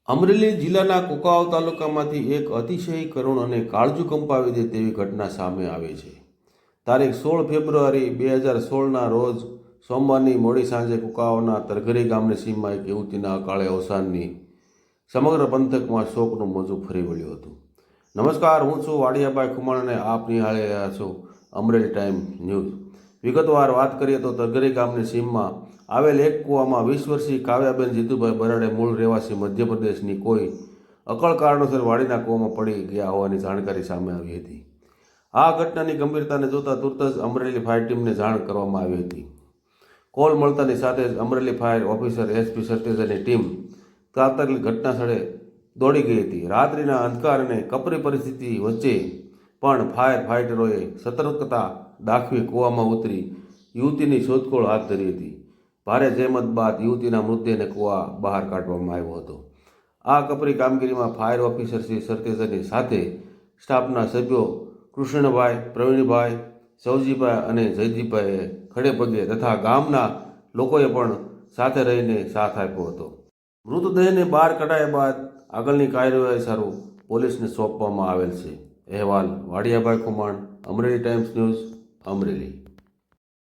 અમરેલી જિલ્લાના કુકાવાવ તાલુકામાંથી એક અતિશય કરુણ અને કાળજું કંપાવી દે તેવી ઘટના સામે આવી છે. તારીખ 16 ફેબ્રુઆરી 2016ના રોજ સોમવારની મોડી સાંજે કુકાવાવના તરઘરી ગામની સીમમાં એક યુવતીના અકાળે અવસાનની સમગ્ર પંથકમાં શોકનું મોજું ફરી વળ્યું હતું. નમસ્કાર, હું છું વાડિયાભાઈ ખુમાણ અને આપ નિહાળી રહ્યા છો અમરેલી ટાઈમ ન્યૂઝ. વિગતવાર વાત કરીએ તો તરઘરી ગામની સીમમાં આવેલ એક કૂવામાં 20 વર્ષીય કાવ્યાબેન જીતુભાઈ બરાડે મૂળ રહેવાસી મધ્યપ્રદેશની કોઈ અકળ કારણોસર વાડીના કૂવામાં પડી ગયા હોવાની જાણકારી સામે આવી હતી. આ ઘટનાની ગંભીરતાને જોતા તુરત જ અમરેલી ફાયર ટીમને જાણ કરવામાં આવી હતી. કોલ મળતાની સાથે જ અમરેલી ફાયર ઓફિસર SP સર્તેજાની ટીમ તાત્કાલિક ઘટના સ્થળે દોડી ગઈ હતી. રાત્રિના અંધકાર અને કપરી પરિસ્થિતિ વચ્ચે પણ ફાયર ફાઇટરોએ સતર્કતા દાખવી કૂવામાં ઉતરી યુવતીની શોધખોળ હાથ ધરી હતી. ભારે જહેમત બાદ યુવતીના મૃતદેહને કૂવા બહાર કાઢવામાં આવ્યો હતો. આ કપરી કામગીરીમાં ફાયર ઓફિસર શ્રી સર્તેજાની સાથે સ્ટાફના સભ્યો કૃષ્ણભાઈ, પ્રવીણભાઈ, સૌજીભાઈ અને જયદીપભાઈએ ખડે પગે તથા ગામના લોકોએ પણ સાથે રહીને સાથ આપ્યો હતો. મૃતદેહને બહાર કઢાયા બાદ આગળની કાર્યવાહી સારું પોલીસને સોંપવામાં આવેલ છે. અહેવાલ વાડિયાભાઈ ખુમાણ, અમરેલી ટાઈમ્સ ન્યૂઝ, અમરેલી.